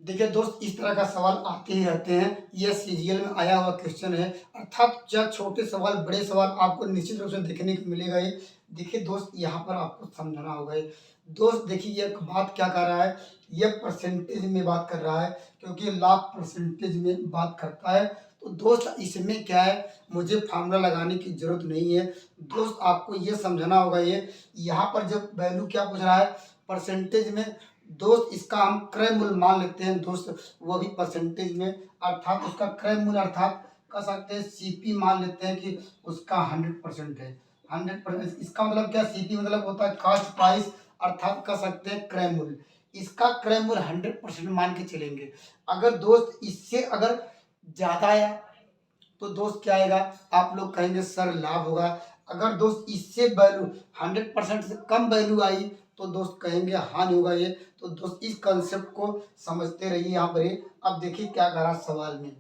देखिए दोस्त, इस तरह का सवाल आते ही रहते हैं। यह सीजीएल में आया हुआ क्वेश्चन है। अर्थात जब छोटे सवाल बड़े सवाल आपको निश्चित रूप से देखने को मिलेगा ही। देखिए दोस्त, यहाँ पर आपको समझना होगा ये। दोस्त देखिए, ये बात क्या कर रहा है, यह परसेंटेज में बात कर रहा है, क्योंकि लाभ परसेंटेज में बात करता है। तो दोस्त इसमें क्या है, मुझे फार्मूला लगाने की जरूरत नहीं है। दोस्त आपको ये समझना होगा, ये यहाँ पर जब वैल्यू क्या पूछ रहा है, परसेंटेज में। दोस्त इसका हम क्रय मूल्य मान लेते हैं दोस्त, वो भी परसेंटेज में। अर्थात उसका क्रय मूल्य अर्थात कह सकते हैं सीपी मान लेते हैं कि उसका 100% है। 100%। इसका मतलब क्या, सीपी मतलब होता है कॉस्ट प्राइस, अर्थात कह सकते हैं क्रय मूल्य। इसका क्रय मूल्य 100% मान के चलेंगे। अगर दोस्त इससे अगर ज्यादा आया तो दोस्त क्या आएगा, आप लोग कहेंगे सर लाभ होगा। अगर दोस्त इससे वैल्यू 100% से कम वैल्यू आई तो दोस्त कहेंगे हानि होगा ये। तो दोस्त इस कंसेप्ट को समझते रहिए यहाँ पर। अब देखिए क्या कह रहा है सवाल में।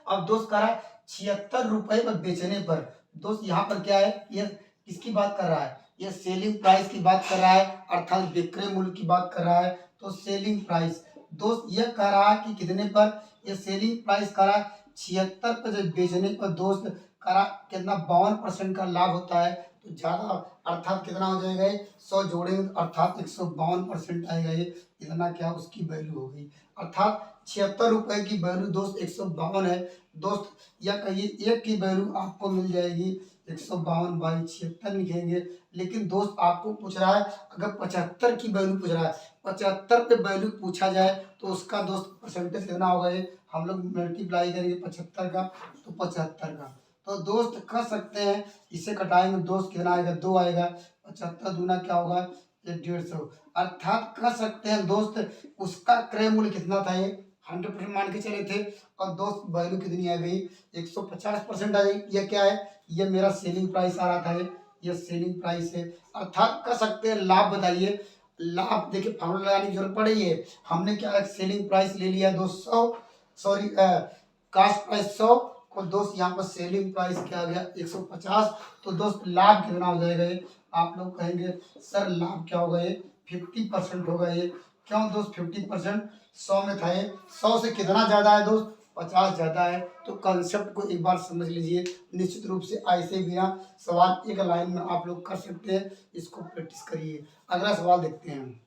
अब दोस्त कह रहा है 76 रुपए पर बेचने पर। दोस्त यहाँ पर क्या है, ये किसकी बात कर रहा है, ये सेलिंग प्राइस की बात कर रहा है, अर्थात विक्रय मूल्य की बात कर रहा है। तो सेलिंग प्राइस दोस्त ये कह रहा है कि कितने पर, ये सेलिंग प्राइस कह रहा है 76 पर जब बेचने पर दोस्त कह रहा कितना 52% का लाभ होता है। तो ज्यादा अर्थात कितना हो जाएगा ये, 100 जोड़ेंगे तो अर्थात 152% आएगा ये। इतना क्या उसकी वैल्यू हो गई। अर्थात 76 रुपए की वैल्यू दोस्त 152 है। दोस्त या कहिए एक की वैल्यू आपको मिल जाएगी 152/76 लिखेंगे। लेकिन दोस्त आपको पूछ रहा है अगर 75 की वैल्यू पूछ रहा है, 75 पे वैल्यू पूछा जाए तो उसका दोस्त परसेंटेज कितना होगा ये, हम लोग मल्टीप्लाई करेंगे 75 का तो 75 का। तो दोस्त कह सकते हैं इसे कटाएंगे दोस्त कितना आएगा, 2 आएगा। 75 दूना क्या होगा, ये 150। अर्थात कह सकते हैं दोस्त उसका क्रय मूल्य कितना था, ये 100% मान के चले थे। और दोस्त वैल्यू कितनी आ गई, 150% आ गई। ये क्या है, ये मेरा सेलिंग प्राइस आ रहा था, ये सेलिंग प्राइस है। अर्थात कह सकते हैं लाभ बताइए। लाभ देखिए फार्मूला लगाने की जरूरत पड़ी है। हमने क्या सेलिंग प्राइस ले लिया 200, सॉरी कास्ट प्राइस 100 को दोस्त यहाँ पर सेलिंग प्राइस क्या आ गया 150। तो दोस्त लाभ कितना हो जाएगा ये, आप लोग कहेंगे सर लाभ क्या होगा ये, 50% होगा ये। क्यों दोस्त 50%, 100 में था ये, 100 से कितना ज्यादा है दोस्त, 50 ज्यादा है। तो कंसेप्ट को एक बार समझ लीजिए। निश्चित रूप से ऐसे बिना सवाल एक लाइन में आप लोग कर सकते हैं, इसको प्रैक्टिस करिए। अगला सवाल देखते हैं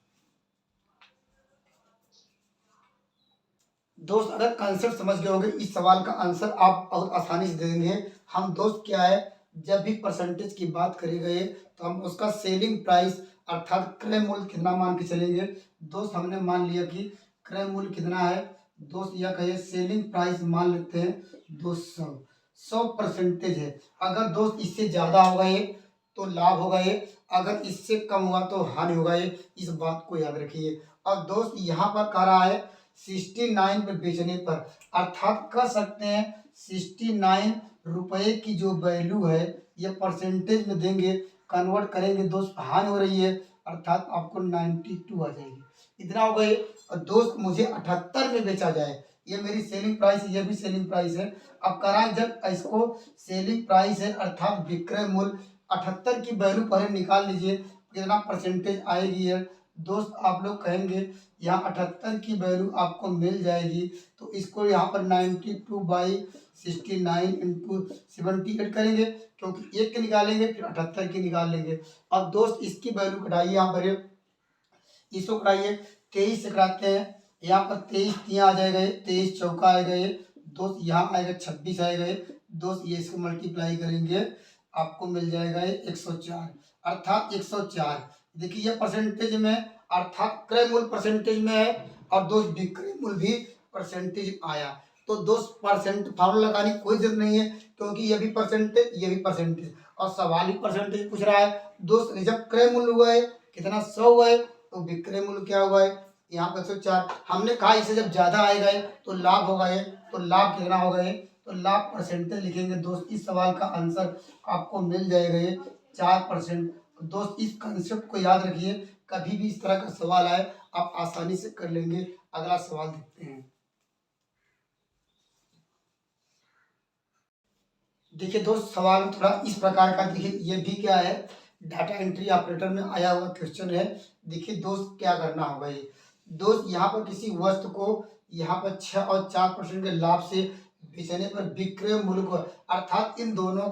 दोस्त। अगर कंसेप्ट समझ गए होंगे इस सवाल का आंसर आप बहुत आसानी से दे देंगे। हम दोस्त क्या है, जब भी परसेंटेज की बात करी गई तो हम उसका सेलिंग प्राइस अर्थात क्रय मूल्य कितना मान के चलेंगे। दोस्त हमने मान लिया कि क्रय मूल्य कितना है, दोस्त यह कहिए सेलिंग प्राइस मान लेते हैं 200। 100% है। अगर दोस्त इससे ज्यादा होगा ये तो लाभ होगा ये, अगर इससे कम हुआ तो हानि होगा ये। इस बात को याद रखिए। और दोस्त यहाँ पर कह रहा है 69 पे बेचने पर, अर्थात कह सकते हैं 69 रुपए की जो वैल्यू है ये परसेंटेज में देंगे, कन्वर्ट करेंगे दोस्त, हानि हो रही है, अर्थात आपको 92 आ जाएगी। इतना हो गए। और दोस्त मुझे 78 में बेचा जाए, ये मेरी सेलिंग प्राइस, ये भी सेलिंग प्राइस है। अब करा जब इसको सेलिंग प्राइस है अर्थात विक्रय मूल्य 78 की वैल्यू पहले निकाल लीजिए कितना परसेंटेज आएगी है। दोस्त आप लोग कहेंगे यहाँ 78 की वैल्यू आपको मिल जाएगी। तो इसको यहाँ पर 92/69 इंटू 78 करेंगे, क्योंकि एक के निकालेंगे फिर 78 की निकाल लेंगे। अब दोस्त इसकी वैल्यू घटाइए, यहाँ पर इसको घटाइए, 23 से घटाते हैं, यहाँ पर 23 तिया आ जाएगा, 23 चौका आएगा ये दोस्त, यहाँ आएगा 26 आएगा ये दोस्त। ये इसको मल्टीप्लाई करेंगे आपको मिल जाएगा ये 104, अर्थात 104। देखिए ये परसेंटेज में अर्थात क्रय मूल्य परसेंटेज में है और दोस्त विक्रय मूल्य भी परसेंटेज आया। तो दोस्त परसेंट फार्मूला लगाने की कोई जरूरत नहीं है, क्योंकि ये भी परसेंटेज ये भी परसेंटेज और सवाल ही परसेंटेज पूछ रहा है। दोस्त जब क्रय मूल्य हुआ है कितना 100 हुआ है तो विक्रय मूल्य क्या हुआ है यहाँ पर 104। हमने कहा इसे जब ज्यादा आएगा तो लाभ होगा ये, तो लाभ कितना होगा ये, तो लाभ परसेंटेज लिखेंगे दोस्त। इस सवाल का आंसर आपको मिल जाएगा ये 4%। दोस्त इस कंसेप्ट को याद रखिए, कभी भी इस तरह का सवाल आए आप आसानी से कर लेंगे। अगला सवाल देखते हैं। देखिए दोस्त सवाल थोड़ा इस प्रकार का, देखिए ये भी क्या है, डाटा एंट्री ऑपरेटर में आया हुआ क्वेश्चन है। देखिए दोस्त क्या करना होगा ये, दोस्त यहाँ पर किसी वस्तु को यहाँ पर 6 और 4% के लाभ से बेचने पर विक्रय मूल्य को, अर्थात इन दोनों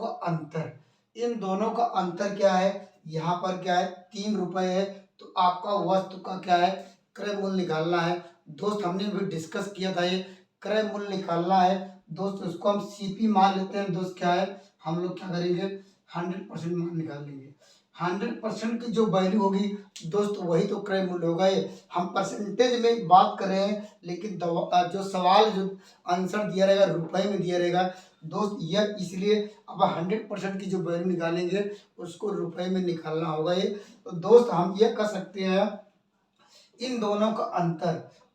का अंतर क्या है, यहाँ पर क्या है 3 रुपये है, तो आपका वस्तु का क्या है क्रय मूल्य निकालना है। दोस्त हमने भी डिस्कस किया था, ये क्रय मूल्य निकालना है दोस्त, उसको हम सीपी मान लेते हैं दोस्त। क्या है हम लोग क्या करेंगे 100% मान निकाल लेंगे। 100% की जो वैल्यू होगी दोस्त वही तो क्रय मूल्य होगा। ये हम परसेंटेज में बात कर रहे हैं, लेकिन जो सवाल जो आंसर दिया रहेगा रुपए में दिया रहेगा दोस्त, यह इसलिए अब 100% की जो वैल्यू निकालेंगे उसको रुपए में निकालना होगा। ये तो दोस्त हम ये कर सकते हैं, इन दोनों का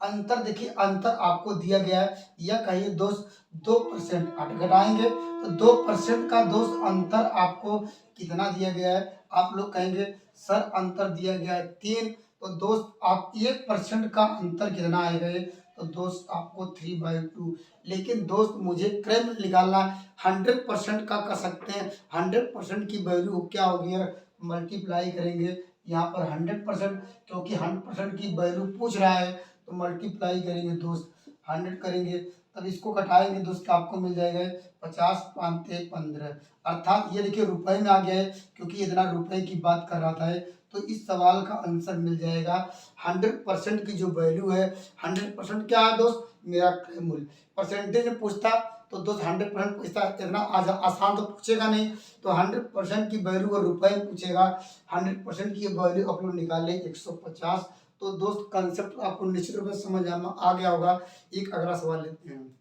अंतर, देखिए अंतर आपको दिया गया है, या कहिए दोस्त 2% घटाएंगे तो 2% का दोस्त अंतर आपको कितना दिया गया है, आप लोग कहेंगे सर अंतर दिया गया है 3, तो दोस्त आप 1% का अंतर कितना आएगा ये, तो दोस्त आपको 3/2। लेकिन दोस्त मुझे क्रय मूल्य निकालना है, 100% का कर सकते हैं, 100% की वैल्यू क्या होगी यार, मल्टीप्लाई करेंगे यहाँ पर 100%, क्योंकि 100% की वैल्यू पूछ रहा है तो मल्टीप्लाई करेंगे दोस्त 100 करेंगे, तब इसको घटाएंगे दोस्त आपको मिल जाएगा 50 पाँते 15, अर्थात ये देखिए रुपए में आ गया है, क्योंकि इतना रुपए की बात कर रहा था। तो इस सवाल का आंसर मिल जाएगा 100% की जो वैल्यू है, 100% क्या है दोस्त मेरा क्रय मूल्य। परसेंटेज में पूछता तो दोस्त 100% पूछता, इतना आसान तो पूछेगा नहीं, तो 100% की वैल्यू को रुपए में पूछेगा। 100% की वैल्यू आप लोग निकाले 150। तो दोस्त कंसेप्ट आपको निश्चित रूप से समझ आ गया होगा। एक अगला सवाल लेते हैं।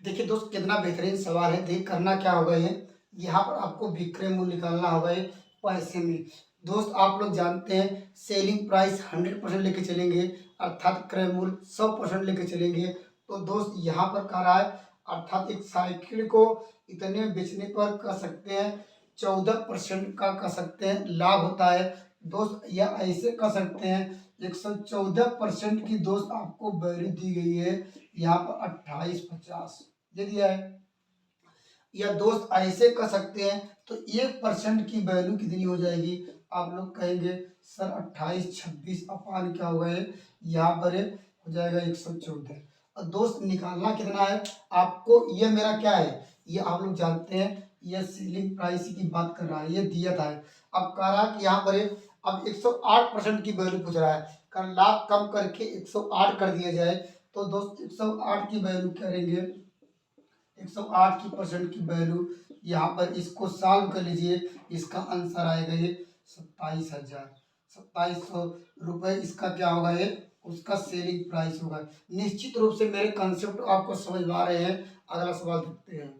देखिए दोस्त कितना बेहतरीन सवाल है। देख करना क्या होगा, ये यहाँ पर आपको विक्रय मूल्य निकालना होगा ये पैसे में। दोस्त आप लोग जानते हैं सेलिंग प्राइस 100% लेके चलेंगे, अर्थात क्रय मूल्य 100% लेके चलेंगे। तो दोस्त यहाँ पर कह रहा है, अर्थात एक साइकिल को इतने बेचने पर कह सकते हैं 14% का कह सकते हैं लाभ होता है दोस्त, या ऐसे कह सकते हैं 114% की दोस्त आपको वैल्यू दी गई है, यहाँ पर 2850 ये दिया है। या दोस्त ऐसे कर सकते हैं तो 1% की वैल्यू कितनी हो जाएगी, आप लोग कहेंगे सर 28 26 अपान क्या होगा ये, यहाँ पर हो जाएगा 114। और दोस्त निकालना कितना है आपको, ये मेरा क्या है, ये आप लोग जानते हैं ये सेलिंग प्राइस की बात कर रहा है, ये दिया था। अब कह रहा है कि यहाँ पर अब 108% की वैल्यू पूछ रहा है, कर लाभ कम करके 108 कर दिया जाए, तो दोस्त 108 की वैल्यू करेंगे 108 की परसेंट की वैल्यू, यहाँ पर इसको सॉल्व कर लीजिए, इसका आंसर आएगा ये 27,000 रुपये, इसका क्या होगा ये उसका सेलिंग प्राइस होगा। निश्चित रूप से मेरे कंसेप्ट आपको समझ में आ रहे हैं। अगला सवाल देखते हैं।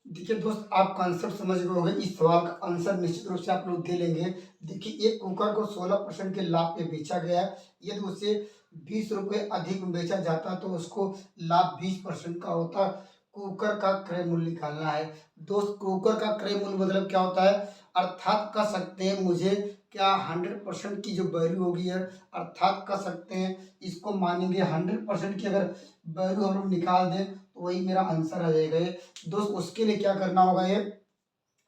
देखिए दोस्त आप कंसेप्ट समझ गए होंगे, इस सवाल का आंसर निश्चित रूप से आप लोग दे लेंगे। देखिए एक कुकर को 16% के लाभ पे बेचा गया है, यदि उसे 20 रुपये अधिक में बेचा जाता तो उसको लाभ 20% का होता। कुकर का क्रय मूल्य निकालना है दोस्त। कुकर का क्रय मूल्य मतलब क्या होता है, अर्थात कह सकते हैं मुझे क्या 100% की जो वैल्यू होगी है, अर्थात कह सकते हैं इसको मानेंगे 100% की अगर वैल्यू हम लोग निकाल दें तो वही मेरा आंसर आ जाएगा ये दोस्त। उसके लिए क्या करना होगा ये,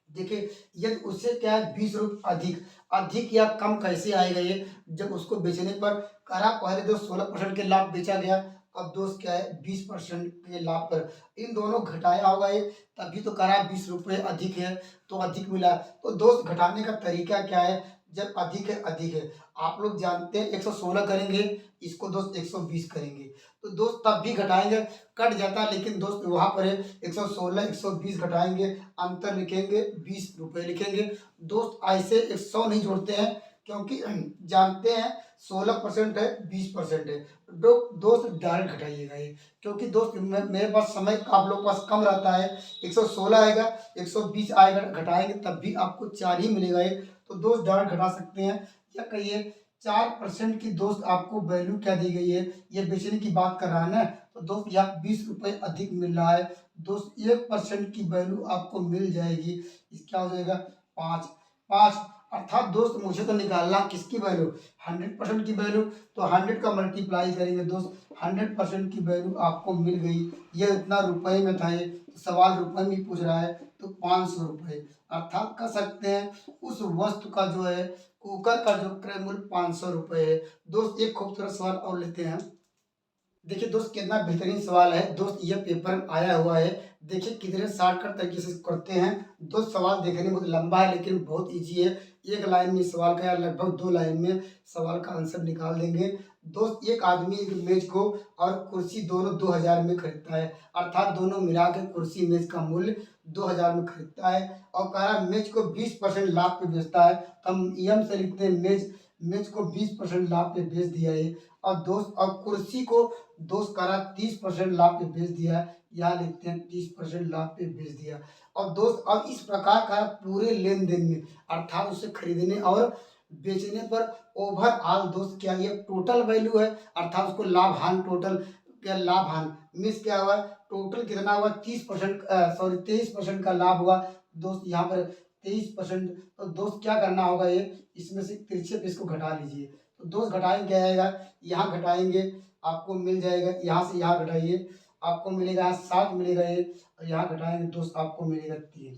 देखिए यदि उससे क्या है 20 रुपये अधिक या कम कैसे आएगा ये, जब उसको बेचने पर करा पहले दोस्त 16% के लाभ बेचा गया, अब दोस्त क्या है 20% के लाभ पर इन दोनों घटाया होगा ये, तभी तो करा 20 रुपये अधिक है तो अधिक मिला। तो दोस्त घटाने का तरीका क्या है, जब अधिक है आप लोग जानते हैं 116 करेंगे, इसको दोस्त 120 करेंगे, तो दोस्त तब भी घटाएंगे कट जाता है, लेकिन दोस्त वहाँ पर 116 120 घटाएंगे, अंतर लिखेंगे 20 रुपये लिखेंगे दोस्त। ऐसे 100 नहीं जोड़ते हैं, क्योंकि जानते हैं 16% है 20% है, दोस्त डायरेक्ट घटाइएगा ये, क्योंकि दोस्त मेरे पास समय आप लोग पास कम रहता है। 116 आएगा 120 आएगा, घटाएंगे तब भी आपको 4 ही मिलेगा ये, तो दोस्त डायरेक्ट घटा सकते हैं। या कहिए 4% की दोस्त आपको वैल्यू क्या दी गई है, ये बेचने की बात कर रहा है ना, तो दोस्त यहाँ 20 रुपये अधिक मिल रहा है दोस्त, 1% की वैल्यू आपको मिल जाएगी, क्या हो जाएगा 5। अर्थात दोस्त मुझे तो निकालना किसकी वैल्यू 100% की वैल्यू, तो 100 का मल्टीप्लाई करेंगे दोस्त, 100% की वैल्यू आपको मिल गई। ये इतना रुपए में था, ये तो सवाल रुपए में ही पूछ रहा है, तो 500 रुपये, अर्थात कह सकते हैं उस वस्तु का जो है कुकर का जो क्रय मूल्य 500 रुपये है। दोस्त एक खूबसूरत सवाल और लेते हैं। देखिए दोस्त कितना बेहतरीन सवाल है दोस्त, ये पेपर में आया हुआ है। देखिए कितने शॉर्टकट तरीके से करते हैं दोस्त। सवाल देखने में बहुत लंबा है लेकिन बहुत इजी है। एक लाइन में सवाल का या लगभग 2 लाइन में सवाल का आंसर निकाल देंगे। दोस्त एक आदमी एक मेज को और कुर्सी दोनों 2000 में खरीदता है, अर्थात दोनों मिला के कुर्सी मेज का मूल्य 2000 में खरीदता है और कह रहा है मेज को 20% लाभ पे बेचता है। तो हम नियम से लिखते हैं मेज मेज को 20% लाभ पे बेच दिया है। और दोस्त और कुर्सी को दोस्त करा 30% लाभ पे बेच दिया, यहाँ लिखते हैं 30% लाभ पे बेच दिया। और दोस्त अब इस प्रकार का पूरे लेन देन में अर्थात उसे खरीदने और बेचने पर ओवरऑल दोस्त क्या ये टोटल वैल्यू है, अर्थात उसको लाभ हानि टोटल क्या लाभ हानि मिस क्या हुआ, टोटल कितना हुआ 30% सॉरी 23% का लाभ हुआ दोस्त। यहाँ पर 23%। तो दोस्त क्या करना होगा, ये इसमें से तिरछे पे इसको घटा लीजिए। तो दोस्त घटाएंगे क्या आएगा, यहाँ घटाएंगे आपको मिल जाएगा, यहाँ से यहाँ घटाइए आपको मिलेगा यहाँ 7 मिलेगा ये, और यहाँ घटाएंगे दोस्त आपको मिलेगा 3।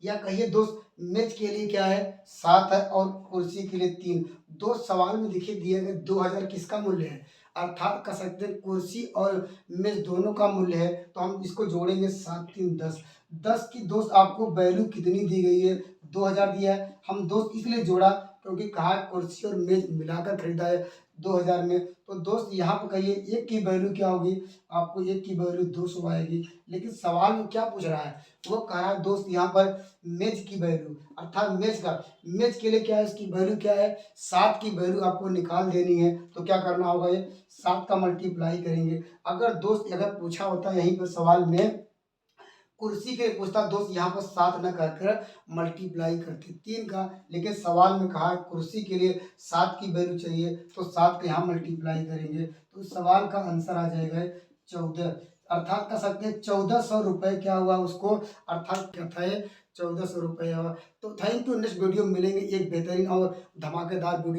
या कहिए दोस्त मेज के लिए क्या है 7 है और कुर्सी के लिए 3। दोस्त सवाल में देखिए दिए गए 2000 किसका मूल्य है, अर्थात कह सकते हैं कुर्सी और मेज दोनों का मूल्य है। तो हम इसको जोड़ेंगे 7 3 10। 10 की दोस्त आपको वैल्यू कितनी दी गई है, 2000 दिया है। हम दोस्त इसलिए जोड़ा क्योंकि कहा कुर्सी और मेज मिलाकर खरीदा है 2000 में। तो दोस्त यहाँ पर कहिए एक की वैल्यू क्या होगी, आपको एक की वैल्यू 200 आएगी। लेकिन सवाल में क्या पूछ रहा है, वो कह रहा है दोस्त यहाँ पर मेज की वैल्यू, अर्थात मेज के लिए क्या है, इसकी वैल्यू क्या है 7 की वैल्यू आपको निकाल देनी है। तो क्या करना होगा, ये 7 का मल्टीप्लाई करेंगे। अगर दोस्त अगर पूछा होता यहीं पर सवाल में कुर्सी के पूछता दोस्त यहाँ पर 7 न कर मल्टीप्लाई करते 3 का, लेकिन सवाल में कहा कुर्सी के लिए 7 की वैल्यू चाहिए तो 7 का यहाँ मल्टीप्लाई करेंगे। तो सवाल का आंसर आ जाएगा 14, अर्थात कह सकते हैं 1400 रुपये क्या हुआ उसको, अर्थात क्या था ये 1400 रुपये हुआ। तो थैंक यू, नेक्स्ट वीडियो में मिलेंगे एक बेहतरीन और धमाकेदार वीडियो।